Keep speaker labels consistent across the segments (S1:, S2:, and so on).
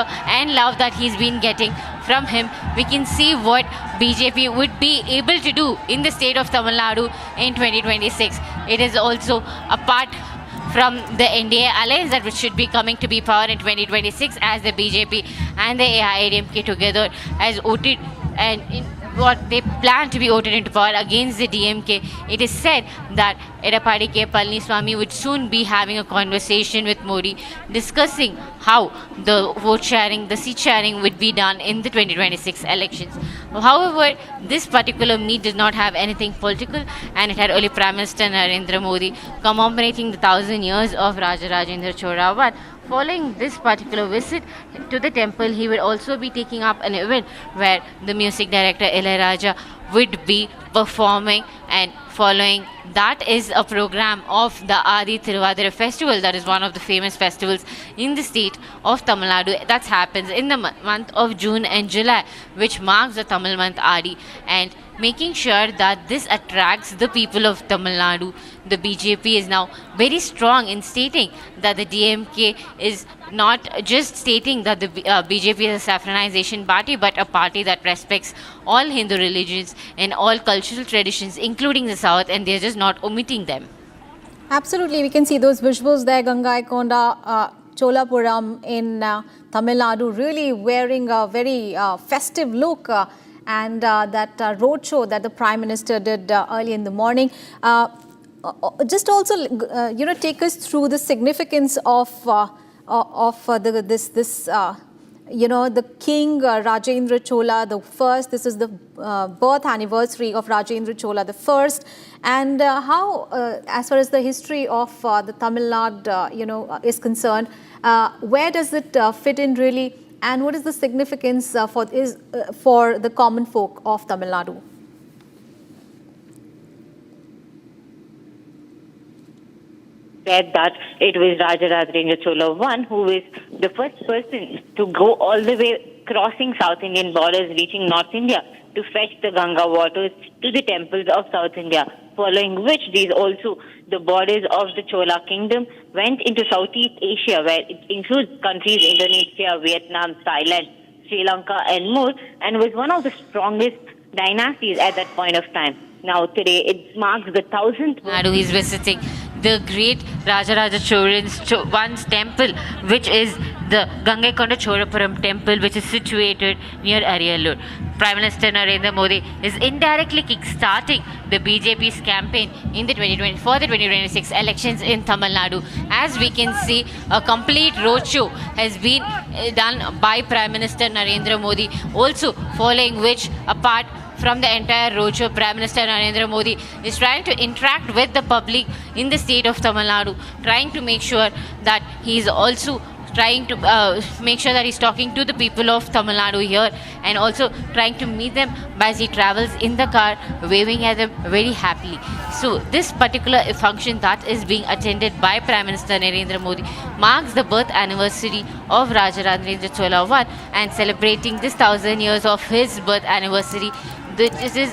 S1: pleasure and love that he's been getting from him, we can see what BJP would be able to do in the state of Tamil Nadu in 2026. It is also a part from the NDA alliance that which should be coming to be power in 2026, as the BJP and the AIADMK together has voted and in what they plan to be voted into power against the DMK. It is said that Edappadi K. Palaniswamy would soon be having a conversation with Modi discussing how the vote sharing, the seat sharing would be done in the 2026 elections. However, this particular meet did not have anything political, and it had only Prime Minister Narendra Modi commemorating the 1,000 years of Raja Rajendra Chola. Following this particular visit to the temple, he will also be taking up an event where the music director Raja would be performing, and following that is a program of the Aadi Thiruvathirai Festival, that is one of the famous festivals in the state of Tamil Nadu. That happens in the month of June and July, which marks the Tamil month Aadi, and making sure that this attracts the people of Tamil Nadu. The BJP is now very strong in stating that the DMK is not just stating that the BJP is a saffronization party, but a party that respects all Hindu religions and all cultural traditions, including the South, and they're just not omitting them.
S2: Absolutely, we can see those visuals there, Gangaikonda Cholapuram in Tamil Nadu, really wearing a very festive look. And that roadshow that the Prime Minister did early in the morning. Just also, take us through the significance of the King Rajendra Chola the first. This is the birth anniversary of Rajendra Chola the first, and how, as far as the history of the Tamil Nadu, is concerned, where does it fit in really? And what is the significance for the common folk of Tamil Nadu?
S3: Said that it was Raja Rajendra Chola I who was the first person to go all the way crossing South Indian borders, reaching North India to fetch the Ganga waters to the temples of South India, following which these also the borders of the Chola kingdom went into Southeast Asia, where it includes countries Indonesia, Vietnam, Thailand, Sri Lanka and more, and was one of the strongest dynasties at that point of time. Now today it marks the 1000th.
S1: Nadu is visiting the great Rajaraja Cholan's temple, which is the Gangaikonda Cholapuram temple, which is situated near Ariyalur. Prime Minister Narendra Modi is indirectly kick-starting the BJP's campaign in the 2026 elections in Tamil Nadu. As we can see, a complete roadshow has been done by Prime Minister Narendra Modi, also following which a part from the entire roadshow, Prime Minister Narendra Modi is trying to interact with the public in the state of Tamil Nadu, trying to make sure that he is also trying to make sure that he's talking to the people of Tamil Nadu here, and also trying to meet them as he travels in the car, waving at them very happily. So this particular function that is being attended by Prime Minister Narendra Modi marks the birth anniversary of Raja Rajendra Chola I, and celebrating this 1,000 years of his birth anniversary. This is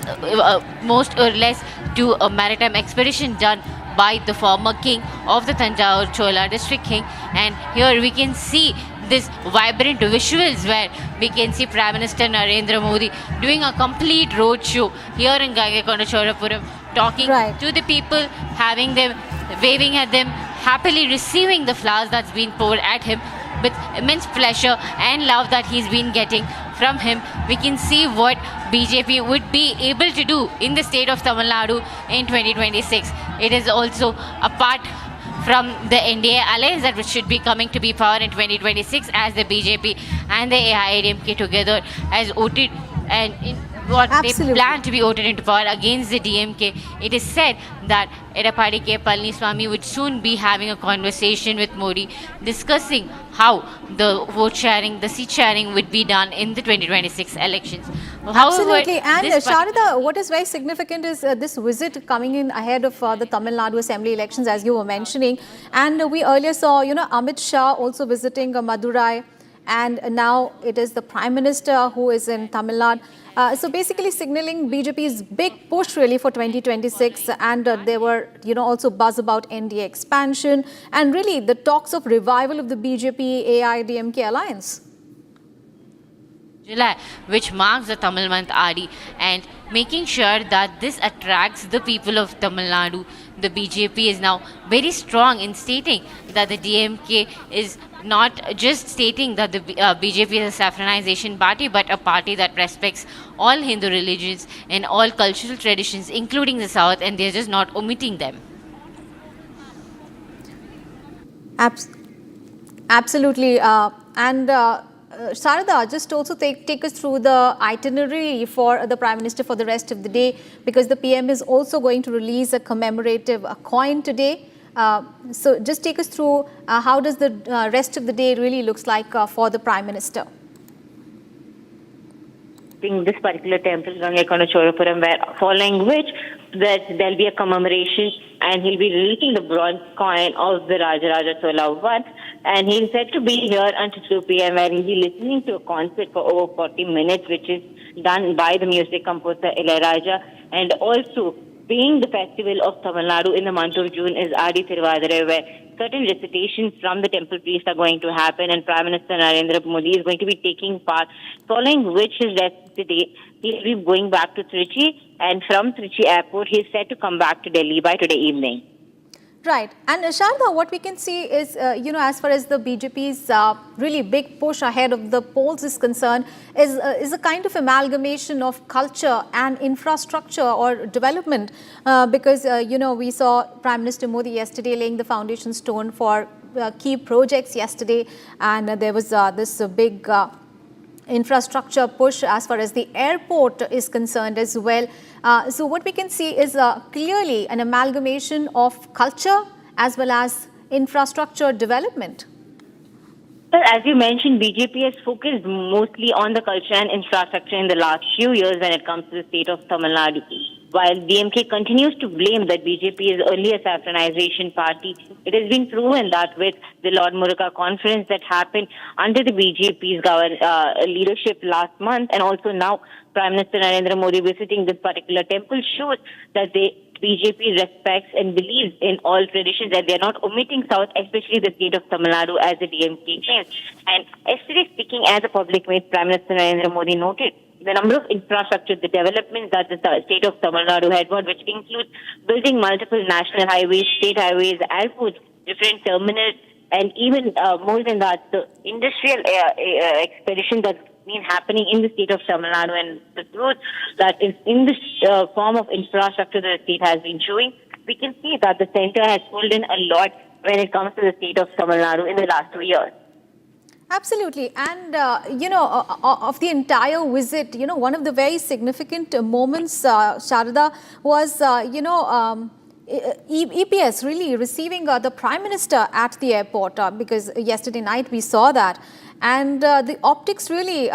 S1: most or less to a maritime expedition done by the former king of the Tanjore Chola district king, and here we can see this vibrant visuals where we can see Prime Minister Narendra Modi doing a complete roadshow here in Gangaikonda Cholapuram, talking to the people, having them, waving at them, happily receiving the flowers that's been poured at him with immense pleasure and love that he's been getting from him. We can see what BJP would be able to do in the state of Tamil Nadu in 2026. It is also a part from the NDA alliance that which should be coming to be power in 2026, as the BJP and the AIADMK together has voted and what they plan to be voted into power against the DMK. It is said that Edappadi K. Palaniswamy would soon be having a conversation with Modi discussing how the vote sharing, the seat sharing would be done in the 2026 elections.
S2: Absolutely. And Sharada, what is very significant is this visit coming in ahead of the Tamil Nadu Assembly elections, as you were mentioning. And we earlier saw, Amit Shah also visiting Madurai. And now it is the Prime Minister who is in Tamil Nadu. So basically signaling BJP's big push really for 2026, and there were also buzz about NDA expansion and really the talks of revival of the BJP AIDMK alliance.
S1: July, which marks the Tamil month Aadi, and making sure that this attracts the people of Tamil Nadu. The BJP is now very strong in stating that the DMK is not just stating that the BJP is a saffronization party, but a party that respects all Hindu religions and all cultural traditions, including the South, and they're just not omitting them.
S2: Abs- Absolutely. Sharada, just also take us through the itinerary for the Prime Minister for the rest of the day, because the PM is also going to release a commemorative coin today. So just take us through how does the rest of the day really looks like for the Prime Minister.
S3: This particular temple, Gangaikonda Cholapuram, where following which there'll be a commemoration, and he'll be releasing the bronze coin of the Rajaraja Chola I, and he's said to be here until 2 p.m. where he'll be listening to a concert for over 40 minutes, which is done by the music composer Ilayaraja, and also being the festival of Tamil Nadu in the month of June is Aadi Thiruvathirai, where certain recitations from the temple priest are going to happen, and Prime Minister Narendra Modi is going to be taking part, following which his rest of the day, he'll be going back to Trichy, and from Trichy airport, he's set to come back to Delhi by today evening.
S2: Right. And Sharda, what we can see is, as far as the BJP's really big push ahead of the polls is concerned, is a kind of amalgamation of culture and infrastructure or development, because, we saw Prime Minister Modi yesterday laying the foundation stone for key projects yesterday, and there was this big infrastructure push as far as the airport is concerned as well. So what we can see is clearly an amalgamation of culture as well as infrastructure development.
S3: Well, as you mentioned, BJP has focused mostly on the culture and infrastructure in the last few years when it comes to the state of Tamil Nadu. While DMK continues to blame that BJP is only a saffronization party, it has been proven that with the Lord Muruga conference that happened under the BJP's leadership last month, and also now Prime Minister Narendra Modi visiting this particular temple, shows that BJP respects and believes in all traditions, and they are not omitting South, especially the state of Tamil Nadu, as the DMK claims. And yesterday, speaking as a public meet, Prime Minister Narendra Modi noted the number of infrastructure, the developments that the state of Tamil Nadu had won, which includes building multiple national highways, state highways, airports, different terminals, and even more than that, the industrial expedition that's been happening in the state of Tamil Nadu, and the growth that is in this form of infrastructure that the state has been showing, we can see that the center has pulled in a lot when it comes to the state of Tamil Nadu in the last 2 years.
S2: Absolutely. And, of the entire visit, one of the very significant moments, Sharada, was, EPS really receiving the Prime Minister at the airport, because yesterday night we saw that. And the optics really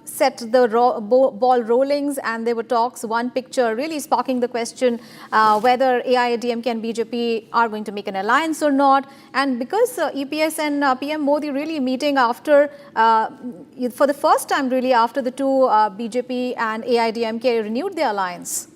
S2: set the ball rollings, and there were talks, one picture really sparking the question whether AIADMK and BJP are going to make an alliance or not. And because EPS and PM Modi really meeting after, for the first time really after the two BJP and AIADMK renewed their alliance.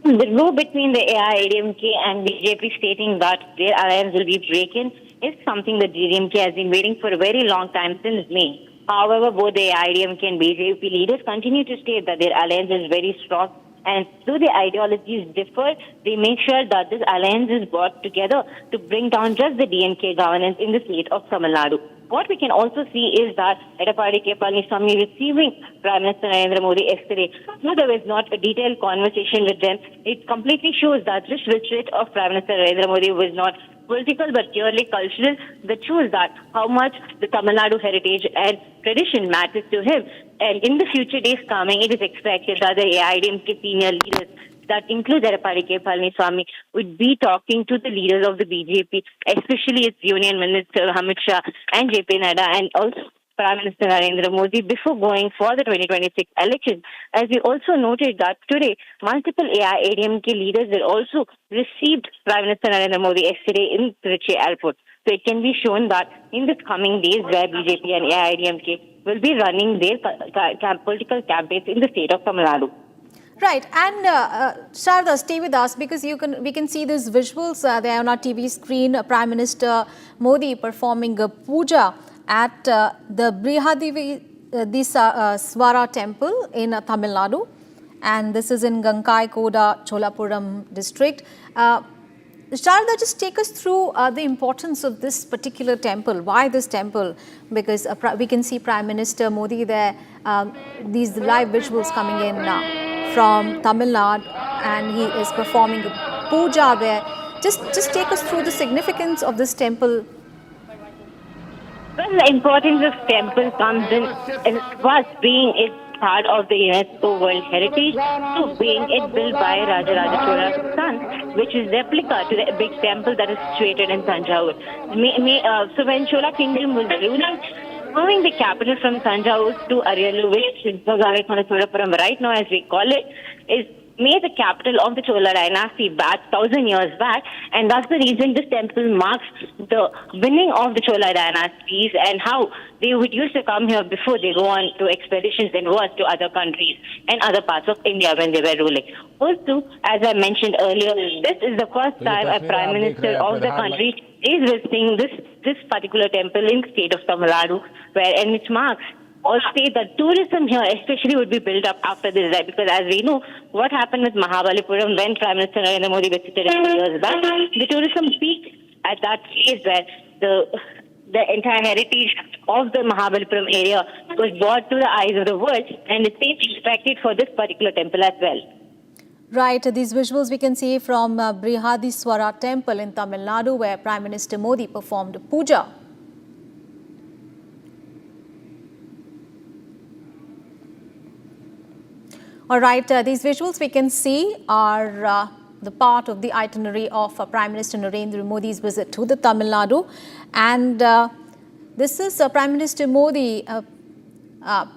S3: The row between the AIADMK and BJP stating that their alliance will be breaking is something that DMK has been waiting for a very long time, since May. However, both the AIADMK and BJP leaders continue to state that their alliance is very strong, and though the ideologies differ, they make sure that this alliance is brought together to bring down just the DMK governance in the state of Tamil Nadu. What we can also see is that Edappadi K. Palaniswamy receiving Prime Minister Narendra Modi yesterday, though there was not a detailed conversation with them, it completely shows that this visit of Prime Minister Narendra Modi was not political but purely cultural. That shows that how much the Tamil Nadu heritage and tradition matters to him. And in the future days coming, it is expected that the AIADMK senior leaders, that includes Edappadi K. Palaniswamy, would be talking to the leaders of the BJP, especially its Union Minister Amit Shah and JP Nadda, and also Prime Minister Narendra Modi, before going for the 2026 elections. As we also noted that today, multiple AIADMK leaders will also received Prime Minister Narendra Modi yesterday in Trichy Airport. So it can be shown that in the coming days, where BJP and AIADMK will be running their political campaigns in the state of Tamil Nadu.
S2: Right, and Sharda, stay with us, because we can see these visuals there on our TV screen. Prime Minister Modi performing a puja at the Swara temple in Tamil Nadu, and this is in Gangaikonda Cholapuram district. Sharada, just take us through the importance of this particular temple. Why this temple? Because we can see Prime Minister Modi there, these live visuals coming in from Tamil Nadu, and he is performing a puja there. Just take us through the significance of this temple.
S3: Well, the importance of temple comes in first being it part of the UNESCO World Heritage to being it built by Rajaraja Chola's son, which is replica to the big temple that is situated in Tanjore. So when Chola Kingdom was ruling, moving the capital from Tanjore to Ariyalur, which is Gangaikonda Cholapuram right now as we call it, is made the capital of the Chola dynasty back 1,000 years back, and that's the reason this temple marks the winning of the Chola dynasties and how they would used to come here before they go on to expeditions and wars to other countries and other parts of India when they were ruling. Also, as I mentioned earlier, this is the first time a Prime Minister of the country is visiting this particular temple in the state of Tamil Nadu, and it marks all state that tourism here especially would be built up after this, right? Because as we know, what happened with Mahabalipuram when Prime Minister Narendra Modi visited a few years back, the tourism peaked at that place where the entire heritage of the Mahabalipuram area was brought to the eyes of the world, and it's expected for this particular temple as well.
S2: Right, these visuals we can see from Swara temple in Tamil Nadu, where Prime Minister Modi performed puja. All right, these visuals we can see are the part of the itinerary of Prime Minister Narendra Modi's visit to the Tamil Nadu, and this is Prime Minister Modi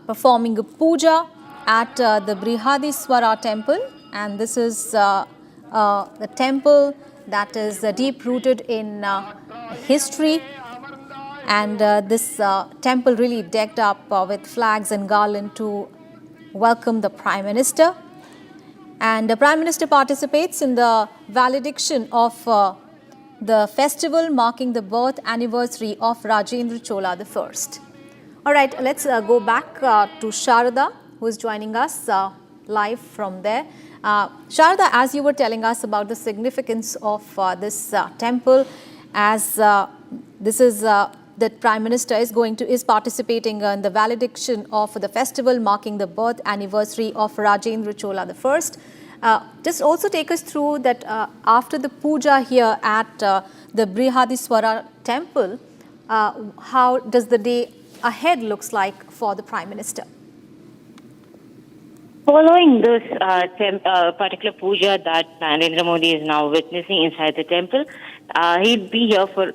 S2: performing a puja at the Swara temple, and this is the temple that is deep rooted in history, and this temple really decked up with flags and garland to welcome the Prime Minister, and the Prime Minister participates in the valediction of the festival marking the birth anniversary of Rajendra Chola I. All right, let's go back to Sharada, who is joining us live from there. Sharada, as you were telling us about the significance of this temple, as this is that Prime Minister is participating in the valediction of the festival marking the birth anniversary of Rajendra Chola I. Just also take us through that after the puja here at the Swara temple, how does the day ahead looks like for the Prime Minister?
S3: Following this particular puja that Narendra Modi is now witnessing inside the temple, he'll be here for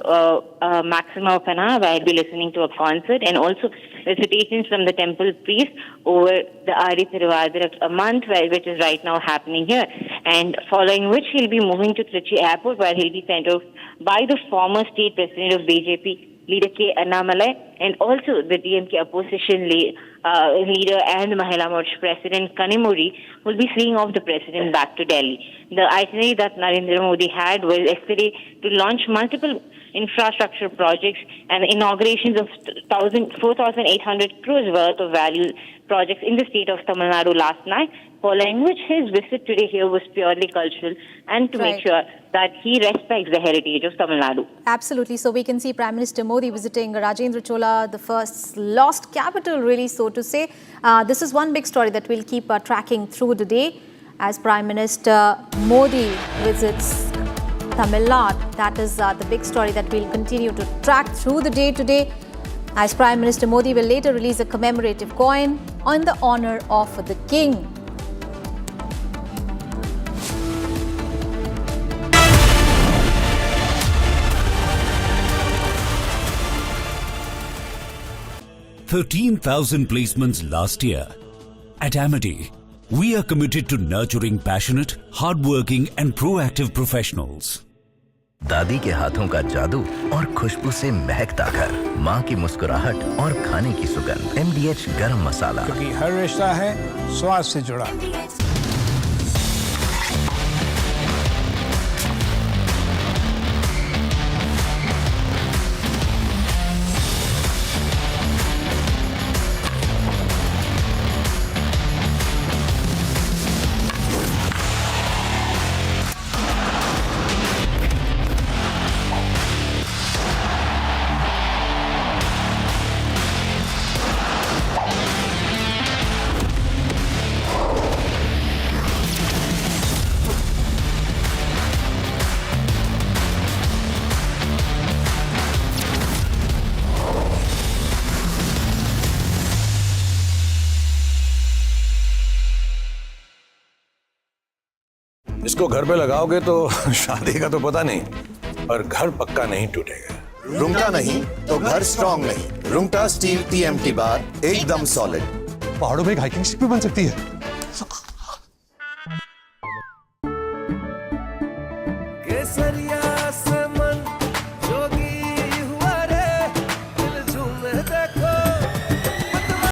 S3: a maximum of an hour where he'll be listening to a concert and also recitations from the temple priest over the Aadi Thiruvathirai month, which is right now happening here. And following which he'll be moving to Trichy Airport, where he'll be sent off by the former state president of BJP, Leader K. Annamalai, and also the DMK opposition leader and the Mahila Morcha President Kanimuri will be seeing off the president back to Delhi. The itinerary that Narendra Modi had was yesterday to launch multiple infrastructure projects and inaugurations of 4,800 crores worth of value projects in the state of Tamil Nadu last night, following which his visit today here was purely cultural and to make sure that he respects the heritage of Tamil Nadu.
S2: Absolutely. So we can see Prime Minister Modi visiting Rajendra Chola, the first lost capital, really, so to say. This is one big story that we'll keep tracking through the day as Prime Minister Modi visits Tamil Nadu. That is the big story that we'll continue to track through the day today, as Prime Minister Modi will later release a commemorative coin on the honor of the king.
S4: $13,000 placements last year. At Amity, we are committed to nurturing passionate, hardworking and proactive professionals.
S5: दादी के हाथों का जादू और खुशबू से महकता घर, माँ की मुस्कुराहट और खाने की सुगंध। MDH गरम मसाला,
S6: क्योंकि हर रिश्ता है स्वाद से जुड़ा। इसको घर पे लगाओगे तो शादी का तो पता नहीं, पर घर पक्का नहीं टूटेगा।
S7: रुंगटा नहीं तो घर स्ट्रॉन्ग नहीं। रुंगटा स्टील TMT बार एकदम सॉलिड।
S8: पहाड़ों में एक हाइकिंग स्टिक भी बन सकती है।